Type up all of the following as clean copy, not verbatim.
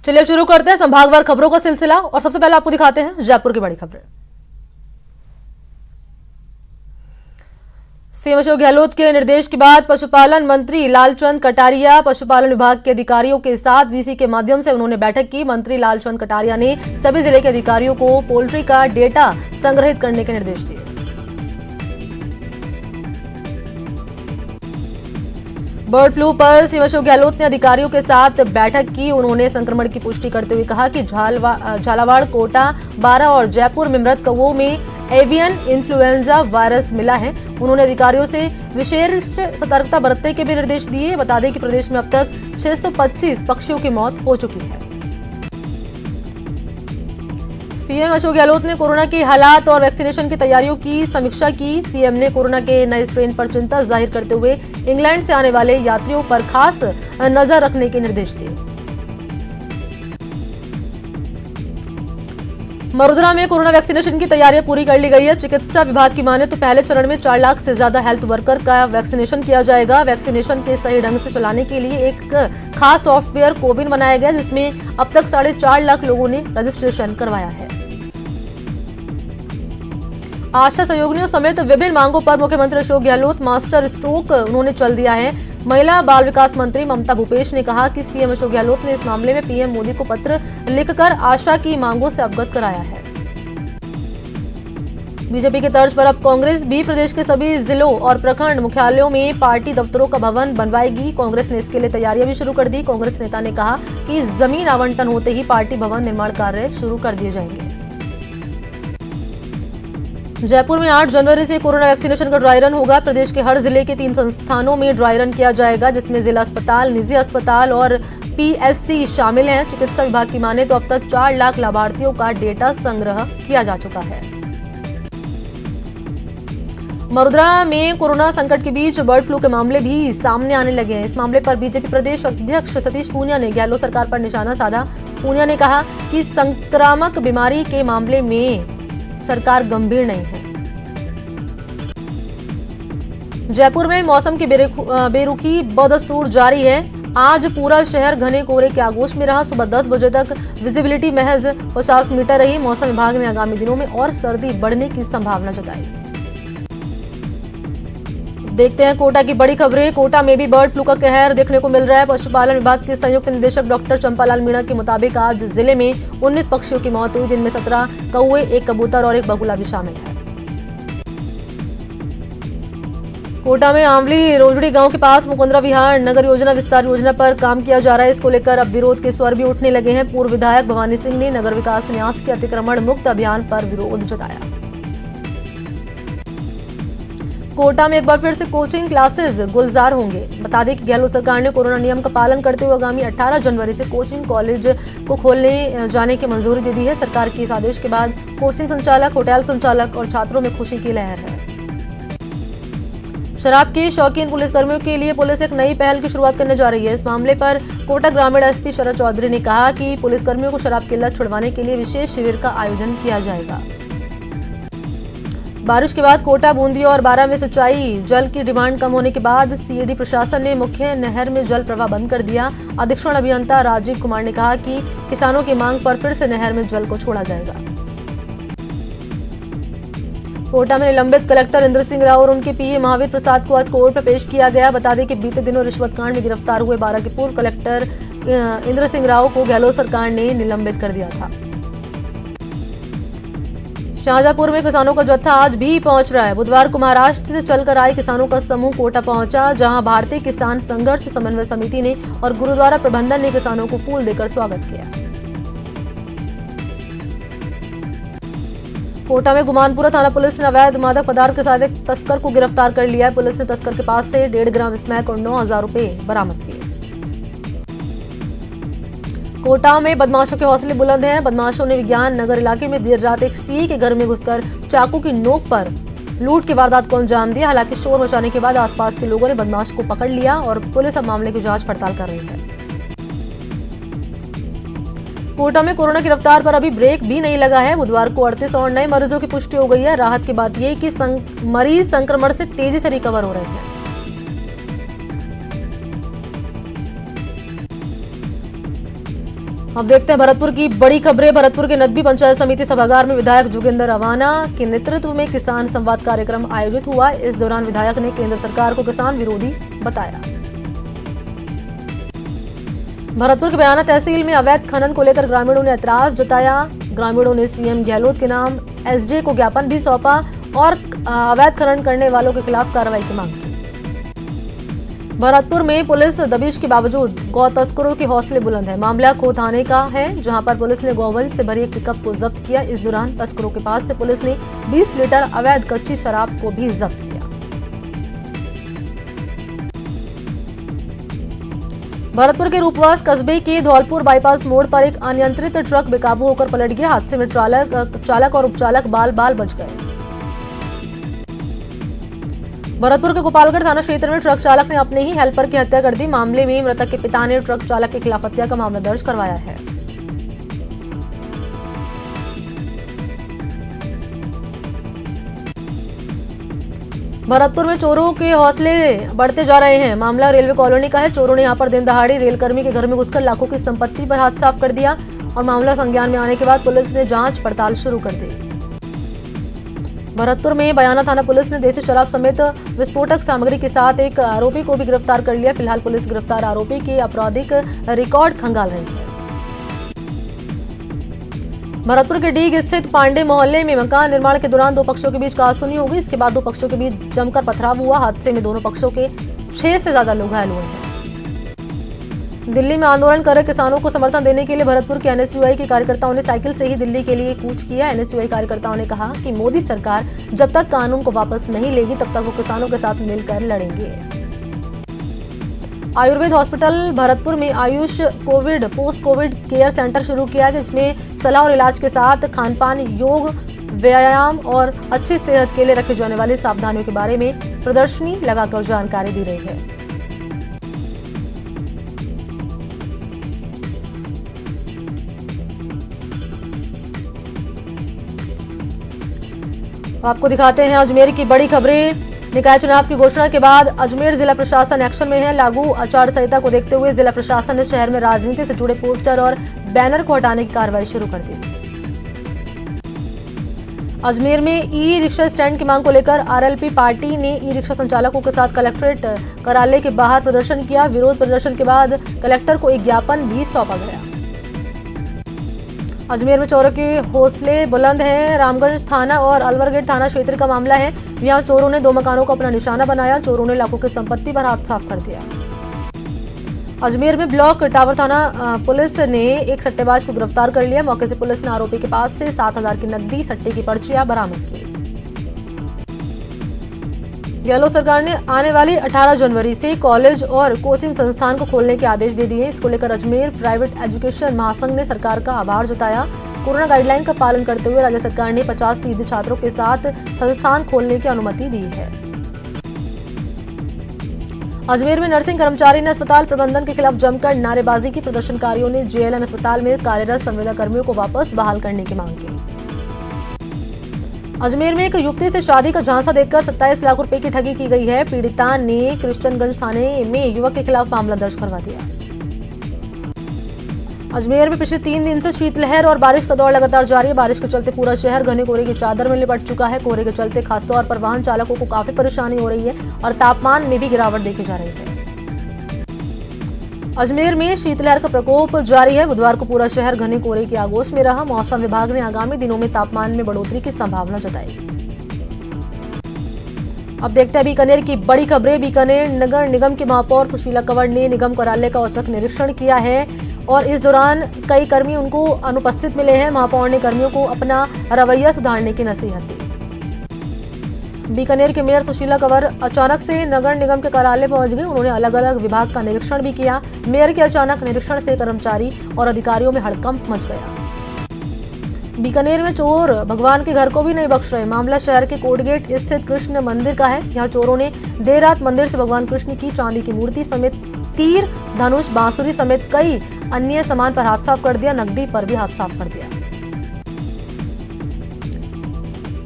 चलिए शुरू करते हैं संभागवार खबरों का सिलसिला और सबसे पहले आपको दिखाते हैं जयपुर की बड़ी खबरें। सीएम अशोक गहलोत के निर्देश के बाद पशुपालन मंत्री लालचंद कटारिया पशुपालन विभाग के अधिकारियों के साथ वीसी के माध्यम से उन्होंने बैठक की। मंत्री लालचंद कटारिया ने सभी जिले के अधिकारियों को पोल्ट्री का डेटा संग्रहित करने के निर्देश दिए। बर्ड फ्लू पर सीएम अशोक गहलोत ने अधिकारियों के साथ बैठक की। उन्होंने संक्रमण की पुष्टि करते हुए कहा कि झालावाड़, कोटा, बारां और जयपुर में मृत कौवों में एवियन इन्फ्लुएंजा वायरस मिला है। उन्होंने अधिकारियों से विशेष सतर्कता बरतने के भी निर्देश दिए। बता दें कि प्रदेश में अब तक 625 पक्षियों की मौत हो चुकी है। सीएम अशोक गहलोत ने कोरोना के हालात और वैक्सीनेशन की तैयारियों की समीक्षा की। सीएम ने कोरोना के नए स्ट्रेन पर चिंता जाहिर करते हुए इंग्लैंड से आने वाले यात्रियों पर खास नजर रखने के निर्देश दिए। मरुधरा में कोरोना वैक्सीनेशन की तैयारियां पूरी कर ली गई है। चिकित्सा विभाग की माने तो पहले चरण में 4 लाख से ज्यादा हेल्थ वर्कर का वैक्सीनेशन किया जाएगा। वैक्सीनेशन के सही ढंग से चलाने के लिए एक खास सॉफ्टवेयर कोविन बनाया गया, जिसमें अब तक 4.5 लाख लोगों ने रजिस्ट्रेशन करवाया है। आशा सहयोगिनियों समेत विभिन्न मांगों पर मुख्यमंत्री अशोक गहलोत मास्टर स्ट्रोक उन्होंने चल दिया है। महिला बाल विकास मंत्री ममता भूपेश ने कहा कि सीएम अशोक गहलोत ने इस मामले में पीएम मोदी को पत्र लिखकर आशा की मांगों से अवगत कराया है। बीजेपी की तर्ज पर अब कांग्रेस भी प्रदेश के सभी जिलों और प्रखंड मुख्यालयों में पार्टी दफ्तरों का भवन बनवाएगी। कांग्रेस ने इसके लिए तैयारियां भी शुरू कर दी। कांग्रेस नेता ने कहा कि जमीन आवंटन होते ही पार्टी भवन निर्माण कार्य शुरू कर दिए जाएंगे। जयपुर में 8 जनवरी से कोरोना वैक्सीनेशन का ड्राई रन होगा। प्रदेश के हर जिले के 3 संस्थानों में ड्राई रन किया जाएगा, जिसमें जिला अस्पताल, निजी अस्पताल और पीएससी शामिल हैं। चिकित्सा विभाग की माने तो अब तक 4 लाख लाभार्थियों का डेटा संग्रह किया जा चुका है। मरुधरा में कोरोना संकट के बीच बर्ड फ्लू के मामले भी सामने आने लगे हैं। इस मामले पर बीजेपी प्रदेश अध्यक्ष सतीश पूनिया ने गहलोत सरकार पर निशाना साधा। पूनिया ने कहा कि संक्रामक बीमारी के मामले में सरकार गंभीर नहीं है। जयपुर में मौसम की बेरुखी बदस्तूर जारी है। आज पूरा शहर घने कोहरे के आगोश में रहा। सुबह 10 बजे तक विजिबिलिटी महज 50 मीटर रही। मौसम विभाग ने आगामी दिनों में और सर्दी बढ़ने की संभावना जताई। देखते हैं कोटा की बड़ी खबरें। कोटा में भी बर्ड फ्लू का कहर देखने को मिल रहा है। पशुपालन विभाग के संयुक्त निदेशक डॉक्टर चंपालाल मीणा के मुताबिक आज जिले में 19 पक्षियों की मौत हुई, जिनमें 17 कौवे, 1 कबूतर और 1 बगुला भी शामिल है। कोटा में आंवली रोजड़ी गांव के पास मुकुंदरा विहार नगर योजना विस्तार योजना पर काम किया जा रहा है। इसको लेकर अब विरोध के स्वर भी उठने लगे हैं। पूर्व विधायक भवानी सिंह ने नगर विकास न्यास के अतिक्रमण मुक्त अभियान पर विरोध जताया। कोटा में एक बार फिर से कोचिंग क्लासेस गुलजार होंगे। बता दें कि गहलोत सरकार ने कोरोना नियम का पालन करते हुए आगामी 18 जनवरी से कोचिंग कॉलेज को खोलने जाने की मंजूरी दे दी है। सरकार के इस आदेश के बाद कोचिंग संचालक, होटल संचालक और छात्रों में खुशी की लहर है। शराब के शौकीन पुलिसकर्मियों के लिए पुलिस एक नई पहल की शुरुआत करने जा रही है। इस मामले पर कोटा ग्रामीण एसपी शरद चौधरी ने कहा कि पुलिसकर्मियों को शराब की लत छुड़वाने के लिए विशेष शिविर का आयोजन किया जाएगा। बारिश के बाद कोटा, बूंदी और बारां में सिंचाई जल की डिमांड कम होने के बाद सीएडी प्रशासन ने मुख्य नहर में जल प्रवाह बंद कर दिया। अधीक्षण अभियंता राजीव कुमार ने कहा कि किसानों की मांग पर फिर से नहर में जल को छोड़ा जाएगा। कोटा में निलंबित कलेक्टर इंद्र सिंह राव और उनके पीए महावीर प्रसाद को आज कोर्ट में पेश किया गया। बता दें कि बीते दिनों रिश्वत कांड में गिरफ्तार हुए बारां के पूर्व कलेक्टर इंद्र सिंह राव को गहलोत सरकार ने निलंबित कर दिया था। शाहजहांपुर में किसानों का जत्था आज भी पहुंच रहा है। बुधवार को महाराष्ट्र से चलकर आए किसानों का समूह कोटा पहुंचा, जहां भारतीय किसान संघर्ष समन्वय समिति ने और गुरुद्वारा प्रबंधन ने किसानों को फूल देकर स्वागत किया। कोटा में गुमानपुरा थाना पुलिस ने अवैध मादक पदार्थ के साथ एक तस्कर को गिरफ्तार कर लिया है। पुलिस ने तस्कर के पास से 1.5 ग्राम स्मैक और 9,000 रुपए बरामद किए। कोटा में बदमाशों के हौसले बुलंद हैं। बदमाशों ने विज्ञान नगर इलाके में देर रात एक सीए के घर में घुसकर चाकू की नोक पर लूट की वारदात को अंजाम दिया। हालांकि शोर मचाने के बाद आसपास के लोगों ने बदमाश को पकड़ लिया और पुलिस अब मामले की जांच पड़ताल कर रही है। कोटा में कोरोना की रफ्तार पर अभी ब्रेक भी नहीं लगा है। बुधवार को 38 और नए मरीजों की पुष्टि हो गई है। राहत की बात यह कि मरीज संक्रमण से तेजी से रिकवर हो रहे हैं। अब देखते हैं भरतपुर की बड़ी खबरें। भरतपुर के नदबी पंचायत समिति सभागार में विधायक जोगेंद्र रवाना के नेतृत्व में किसान संवाद कार्यक्रम आयोजित हुआ। इस दौरान विधायक ने केंद्र सरकार को किसान विरोधी बताया। भरतपुर के बयाना तहसील में अवैध खनन को लेकर ग्रामीणों ने ऐतराज जताया। ग्रामीणों ने सीएम गहलोत के नाम एसडीए को ज्ञापन भी सौंपा और अवैध खनन करने वालों के खिलाफ कार्रवाई की मांग की। भरतपुर में पुलिस दबिश के बावजूद गौ तस्करों के हौसले बुलंद है। मामला खो थाने का है, जहां पर पुलिस ने गोवंश से भरी एक पिकअप को जब्त किया। इस दौरान तस्करों के पास से पुलिस ने 20 लीटर अवैध कच्ची शराब को भी जब्त किया। भरतपुर के रूपवास कस्बे के धौलपुर बाईपास मोड़ पर एक अनियंत्रित ट्रक बेकाबू होकर पलट गया। हादसे में चालक और उपचालक बाल बाल बच गए। भरतपुर के गोपालगढ़ थाना क्षेत्र में ट्रक चालक ने अपने ही हेल्पर की हत्या कर दी। मामले में मृतक के पिता ने ट्रक चालक के खिलाफ हत्या का मामला दर्ज करवाया है। भरतपुर में चोरों के हौसले बढ़ते जा रहे हैं। मामला रेलवे कॉलोनी का है। चोरों ने यहां पर दिन दहाड़ी रेलकर्मी के घर में घुसकर लाखों की संपत्ति पर हाथ साफ कर दिया और मामला संज्ञान में आने के बाद पुलिस ने जांच पड़ताल शुरू कर दी। भरतपुर में बयाना थाना पुलिस ने देसी शराब समेत विस्फोटक सामग्री के साथ एक आरोपी को भी गिरफ्तार कर लिया। फिलहाल पुलिस गिरफ्तार आरोपी के आपराधिक रिकॉर्ड खंगाल रही है। भरतपुर के डीग स्थित पांडे मोहल्ले में मकान निर्माण के दौरान दो पक्षों के बीच कहासुनी हो गई। इसके बाद दो पक्षों के बीच जमकर पथराव हुआ। हादसे में दोनों पक्षों के 6 से ज्यादा लोग घायल हुए हैं। दिल्ली में आंदोलन कर रहे किसानों को समर्थन देने के लिए भरतपुर के एनएसयूआई के कार्यकर्ताओं ने साइकिल से ही दिल्ली के लिए कूच किया। एनएसयूआई कार्यकर्ताओं ने कहा कि मोदी सरकार जब तक कानून को वापस नहीं लेगी तब तक वो किसानों के साथ मिलकर लड़ेंगे। आयुर्वेद हॉस्पिटल भरतपुर में Ayush Covid post Covid care centre शुरू किया गया, जिसमें सलाह और इलाज के साथ खानपान, योग, व्यायाम और अच्छी सेहत के लिए रखे जाने वाली सावधानियों के बारे में प्रदर्शनी लगाकर जानकारी दी रही है। आपको दिखाते हैं अजमेर की बड़ी खबरें। निकाय चुनाव की घोषणा के बाद अजमेर जिला प्रशासन एक्शन में है। लागू आचार संहिता को देखते हुए जिला प्रशासन ने शहर में राजनीति से जुड़े पोस्टर और बैनर को हटाने की कार्रवाई शुरू कर दी। अजमेर में ई रिक्शा स्टैंड की मांग को लेकर आरएलपी पार्टी ने ई रिक्शा संचालकों के साथ कलेक्ट्रेट कार्यालय के बाहर प्रदर्शन किया। विरोध प्रदर्शन के बाद कलेक्टर को एक ज्ञापन भी सौंपा गया। अजमेर में चोरों के हौसले बुलंद हैं। रामगंज थाना और अलवरगेट थाना क्षेत्र का मामला है। यहां चोरों ने 2 मकानों को अपना निशाना बनाया। चोरों ने लाखों की संपत्ति पर हाथ साफ कर दिया। अजमेर में ब्लॉक टावर थाना पुलिस ने एक सट्टेबाज को गिरफ्तार कर लिया। मौके से पुलिस ने आरोपी के पास से 7,000 की नकदी, सट्टे की पर्चियां बरामद की। गहलोत सरकार ने आने वाली 18 जनवरी से कॉलेज और कोचिंग संस्थान को खोलने के आदेश दे दिए। इसको लेकर अजमेर प्राइवेट एजुकेशन महासंघ ने सरकार का आभार जताया। कोरोना गाइडलाइन का पालन करते हुए राज्य सरकार ने 50% छात्रों के साथ संस्थान खोलने की अनुमति दी है। अजमेर में नर्सिंग कर्मचारी ने अस्पताल प्रबंधन के खिलाफ जमकर नारेबाजी की। प्रदर्शनकारियों ने जेएलएन अस्पताल में कार्यरत संविदा कर्मियों को वापस बहाल करने की मांग की। अजमेर में एक युवती से शादी का झांसा देकर 27 लाख रुपए की ठगी की गई है। पीड़िता ने कृष्णगंज थाने में युवक के खिलाफ मामला दर्ज करवा दिया। अजमेर में पिछले 3 दिन से शीतलहर और बारिश का दौर लगातार जारी है। बारिश के चलते पूरा शहर घने कोहरे की चादर में लिपट चुका है। कोहरे के चलते खासतौर पर वाहन चालकों को काफी परेशानी हो रही है और तापमान में भी गिरावट देखी जा रही है। अजमेर में शीतलहर का प्रकोप जारी है। बुधवार को पूरा शहर घने कोहरे की आगोश में रहा। मौसम विभाग ने आगामी दिनों में तापमान में बढ़ोतरी की संभावना जताई। अब देखते हैं बीकानेर की बड़ी खबरें। बीकानेर नगर निगम के महापौर सुशीला कंवर ने निगम कार्यालय का औचक निरीक्षण किया है और इस दौरान कई कर्मी उनको अनुपस्थित मिले हैं। महापौर ने कर्मियों को अपना रवैया सुधारने की नसीहत दी। बीकानेर के मेयर सुशीला कंवर अचानक से नगर निगम के कार्यालय पहुंच गए। उन्होंने अलग अलग विभाग का निरीक्षण भी किया। मेयर के अचानक निरीक्षण से कर्मचारी और अधिकारियों में हड़कंप मच गया। बीकानेर में चोर भगवान के घर को भी नहीं बख्श रहे। मामला शहर के कोटगेट स्थित कृष्ण मंदिर का है। यहाँ चोरों ने देर रात मंदिर से भगवान कृष्ण की चांदी की मूर्ति समेत तीर, धनुष, बांसुरी समेत कई अन्य सामान पर हाथ साफ कर दिया। नकदी पर भी हाथ साफ कर दिया।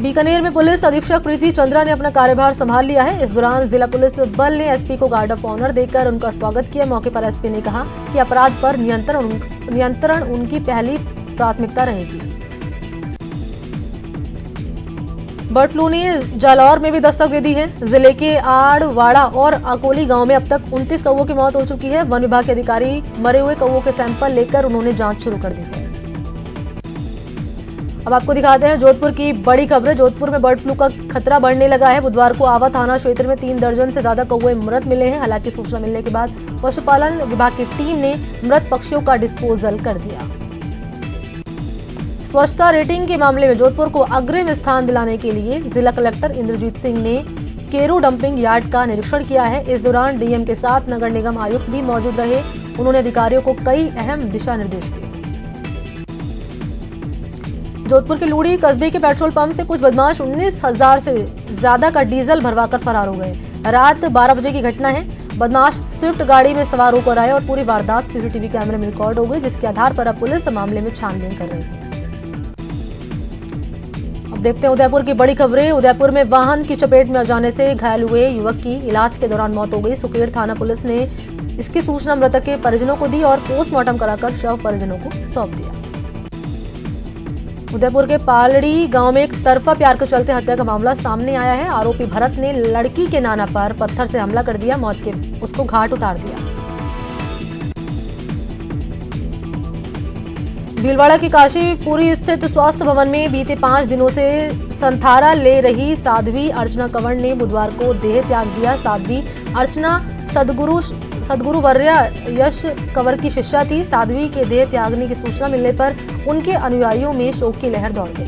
बीकानेर में पुलिस अधीक्षक प्रीति चंद्रा ने अपना कार्यभार संभाल लिया है। इस दौरान जिला पुलिस बल ने एसपी को गार्ड ऑफ ऑनर देकर उनका स्वागत किया। मौके पर एसपी ने कहा कि अपराध पर नियंत्रण उनकी पहली प्राथमिकता रहेगी। बर्ड फ्लू ने जालौर में भी दस्तक दे दी है। जिले के आड़वाड़ा और अकोली गांव में अब तक 29 कौवों की मौत हो चुकी है। वन विभाग के अधिकारी मरे हुए कौवों के सैंपल लेकर उन्होंने जांच शुरू कर दी है। अब आपको दिखाते हैं जोधपुर की बड़ी खबर। जोधपुर में बर्ड फ्लू का खतरा बढ़ने लगा है। बुधवार को आवा थाना क्षेत्र में 3 दर्जन से ज्यादा कौवे मृत मिले हैं। हालांकि सूचना मिलने के बाद पशुपालन विभाग की टीम ने मृत पक्षियों का डिस्पोजल कर दिया। स्वच्छता रेटिंग के मामले में जोधपुर को अग्रिम स्थान दिलाने के लिए जिला कलेक्टर इंद्रजीत सिंह ने केरू डंपिंग यार्ड का निरीक्षण किया है। इस दौरान डीएम के साथ नगर निगम आयुक्त भी मौजूद रहे। उन्होंने अधिकारियों को कई अहम दिशा निर्देश दिए। जोधपुर के लूड़ी कस्बे के पेट्रोल पंप से कुछ बदमाश 19,000 से ज्यादा का डीजल भरवाकर फरार हो गए। रात 12 बजे की घटना है। बदमाश स्विफ्ट गाड़ी में सवार होकर आए और पूरी वारदात सीसीटीवी कैमरे में रिकॉर्ड हो गई, जिसके आधार पर अब पुलिस मामले में छानबीन कर रही है। अब देखते हैं उदयपुर की बड़ी खबरें। उदयपुर में वाहन की चपेट में आ जाने से घायल हुए युवक की इलाज के दौरान मौत हो गई। सुकेर थाना पुलिस ने इसकी सूचना मृतक के परिजनों को दी और पोस्टमार्टम कराकर शव परिजनों को सौंप दिया। उदयपुर के पालड़ी गांव में एक तरफा प्यार के चलते हत्या का मामला सामने आया है। आरोपी भरत ने लड़की के नाना पर पत्थर से हमला कर दिया। मौत के उसको घाट उतार दिया। भीलवाड़ा की काशीपुरी स्थित स्वास्थ्य भवन में बीते 5 दिनों से संथारा ले रही साध्वी अर्चना कंवर ने बुधवार को देह त्याग दिया। साध्वी अर्चना सदगुरु वर्य यश कंवर की शिष्या थी। साध्वी के देह त्यागने की सूचना मिलने पर उनके अनुयायियों में शोक की लहर दौड़ गई।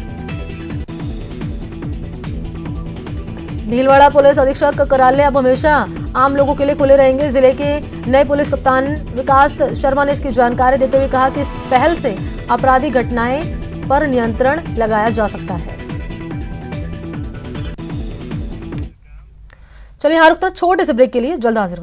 भीलवाड़ा पुलिस अधीक्षक कार्यालय अब हमेशा आम लोगों के लिए खुले रहेंगे। जिले के नए पुलिस कप्तान विकास शर्मा ने इसकी जानकारी देते हुए कहा कि इस पहल से आपराधिक घटनाएं पर नियंत्रण लगाया जा सकता है। चलिए यहाँ रुकते हैं छोटे से ब्रेक के लिए, जल्द हाजिर